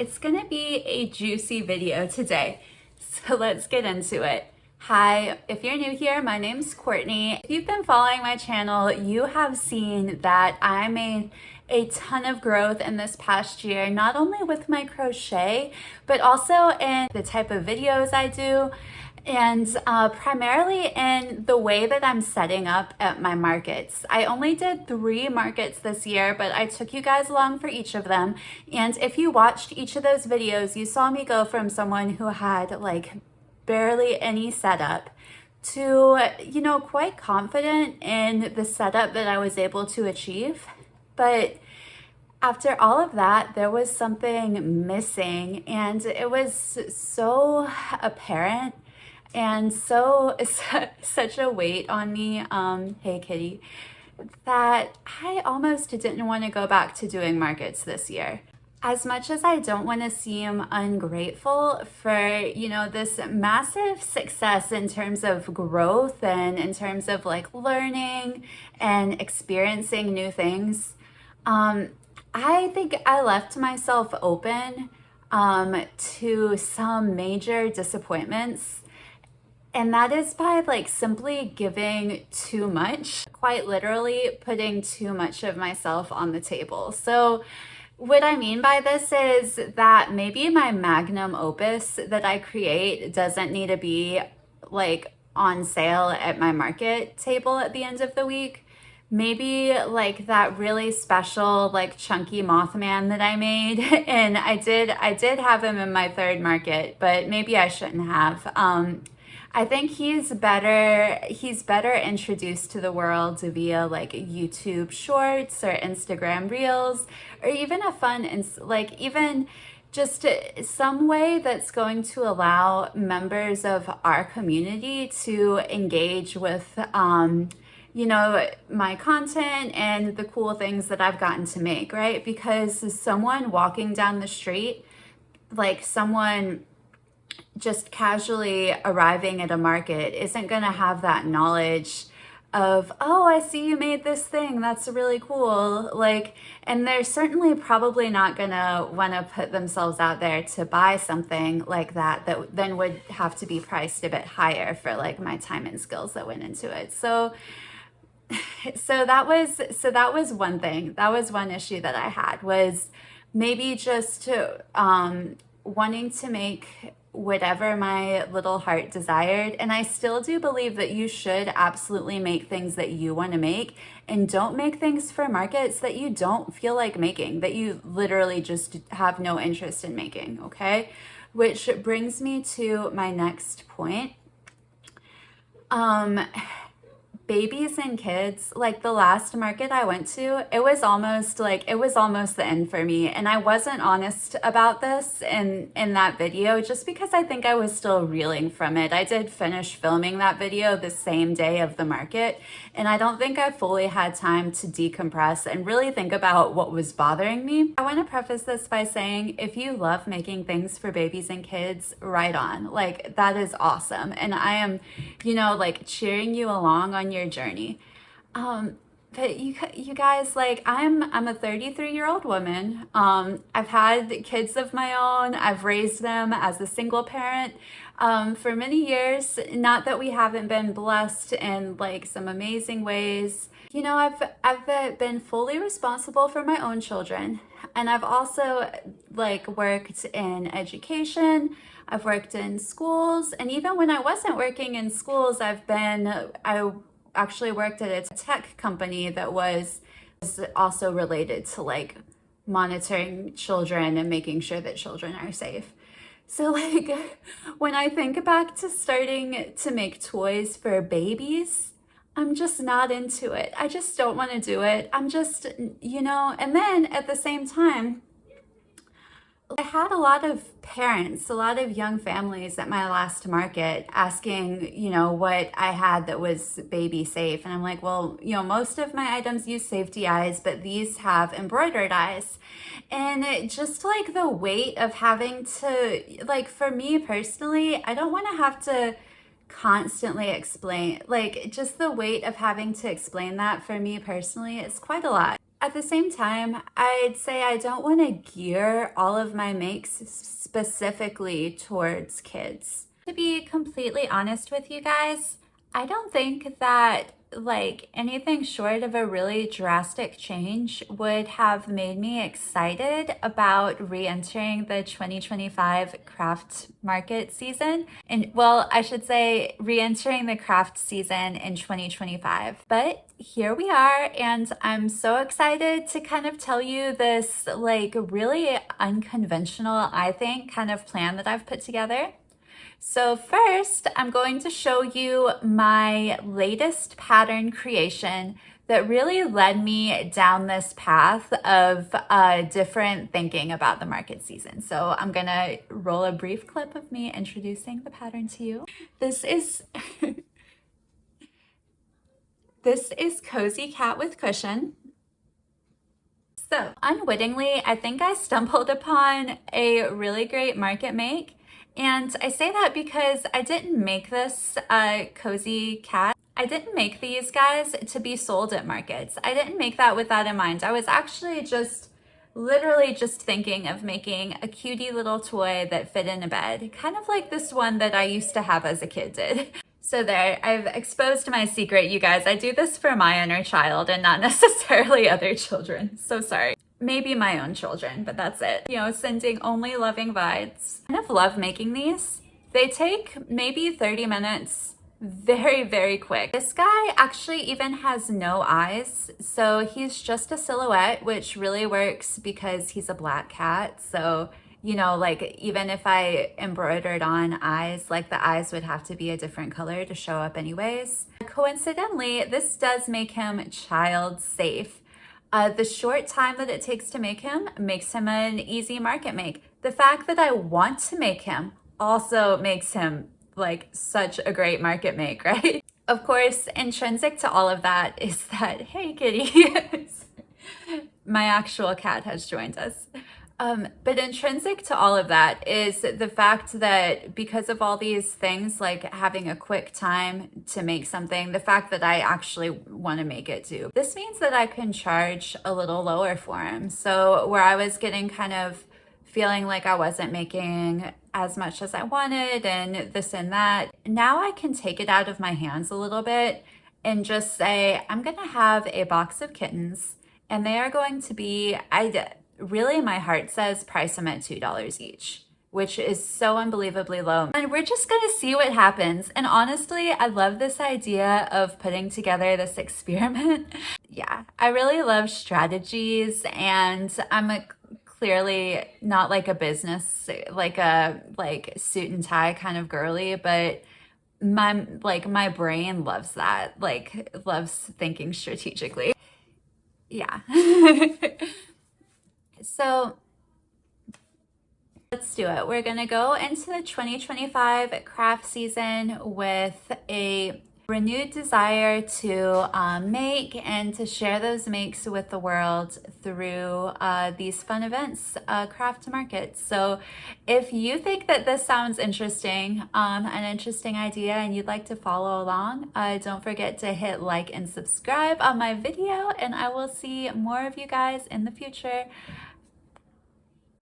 It's gonna be a juicy video today, so let's get into it. Hi, if you're new here, my name's Courtney. If you've been following my channel, you have seen that I made a ton of growth in this past year, not only with my crochet, but also in the type of videos I do, and primarily in the way that I'm setting up at my markets. I only did 3 markets this year, but I took you guys along for each of them. And if you watched each of those videos, you saw me go from someone who had like barely any setup to, quite confident in the setup that I was able to achieve. But after all of that, there was something missing, and it was so apparent and such a weight on me, hey kitty, that I almost didn't want to go back to doing markets this year. As much as I don't want to seem ungrateful for, this massive success in terms of growth and in terms of like learning and experiencing new things, I think I left myself open to some major disappointments. And that is by like simply giving too much, quite literally putting too much of myself on the table. So what I mean by this is that maybe my magnum opus that I create doesn't need to be like on sale at my market table at the end of the week. Maybe like that really special like chunky Mothman that I made, and I did have him in my 3rd market, but maybe I shouldn't have. I think he's better introduced to the world via like YouTube shorts or Instagram reels, or even a fun and like even just some way that's going to allow members of our community to engage with my content and the cool things that I've gotten to make, right? Because someone walking down the street, like someone just casually arriving at a market, isn't going to have that knowledge of, oh, I see you made this thing, that's really cool. Like, and they're certainly probably not going to want to put themselves out there to buy something like that then would have to be priced a bit higher for like my time and skills that went into it. So that was one thing. That was one issue that I had, was maybe just wanting to make whatever my little heart desired. And I still do believe that you should absolutely make things that you want to make, and don't make things for markets that you don't feel like making, that you literally just have no interest in making, okay? Which brings me to my next point. Babies and kids, like the last market I went to, it was almost the end for me. And I wasn't honest about this in that video, just because I think I was still reeling from it. I did finish filming that video the same day of the market, and I don't think I fully had time to decompress and really think about what was bothering me. I want to preface this by saying, if you love making things for babies and kids, right on. Like, that is awesome. And I am, like cheering you along on your journey. But you guys, like, I'm a 33-year-old woman. I've had kids of my own. I've raised them as a single parent for many years. Not that we haven't been blessed in like some amazing ways. I've been fully responsible for my own children, and I've also like worked in education. I've worked in schools, and even when I wasn't working in schools, I actually worked at a tech company that was also related to like monitoring children and making sure that children are safe. So like when I think back to starting to make toys for babies, I'm just not into it. I just don't want to do it. I'm just, and then at the same time, I had a lot of parents, a lot of young families at my last market asking, what I had that was baby safe. And I'm like, well, most of my items use safety eyes, but these have embroidered eyes. And just like the weight of having to, like, for me personally, I don't want to have to constantly explain, like, just the weight of having to explain that for me personally is quite a lot. At the same time, I'd say I don't want to gear all of my makes specifically towards kids. To be completely honest with you guys, I don't think that like anything short of a really drastic change would have made me excited about re-entering the 2025 craft market season. And well, I should say re-entering the craft season in 2025. But here we are, and I'm so excited to kind of tell you this like really unconventional, I think, kind of plan that I've put together. So first, I'm going to show you my latest pattern creation that really led me down this path of different thinking about the market season. So I'm gonna roll a brief clip of me introducing the pattern to you. This is this is Cozy Cat with Cushion. So unwittingly, I think I stumbled upon a really great market make. And I say that because I didn't make this Cozy Cat. I didn't make these guys to be sold at markets. I didn't make that with that in mind. I was actually literally just thinking of making a cutie little toy that fit in a bed, kind of like this one that I used to have as a kid did. So there, I've exposed my secret, you guys. I do this for my inner child and not necessarily other children. So sorry. Maybe my own children, but that's it. You know, sending only loving vibes. I kind of love making these. They take maybe 30 minutes, very, very quick. This guy actually even has no eyes, so he's just a silhouette, which really works because he's a black cat. So, you know, like even if I embroidered on eyes, like the eyes would have to be a different color to show up anyways. Coincidentally, this does make him child safe. The short time that it takes to make him makes him an easy market make. The fact that I want to make him also makes him like such a great market make, right? Of course, intrinsic to all of that is that, hey kitty, my actual cat has joined us. But intrinsic to all of that is the fact that because of all these things, like having a quick time to make something, the fact that I actually want to make it too, this means that I can charge a little lower for him. So where I was getting kind of feeling like I wasn't making as much as I wanted and this and that, now I can take it out of my hands a little bit and just say, I'm gonna have a box of kittens and they are going to be, really, my heart says price them at $2 each, which is so unbelievably low. And we're just gonna see what happens. And honestly, I love this idea of putting together this experiment. Yeah, I really love strategies, and I'm clearly not like a business, like a suit and tie kind of girly, but my brain loves that, like loves thinking strategically. Yeah. So let's do it. We're gonna go into the 2025 craft season with a renewed desire to make and to share those makes with the world through these fun events, craft markets. So if you think that this sounds interesting, an interesting idea, and you'd like to follow along, don't forget to hit like and subscribe on my video, and I will see more of you guys in the future.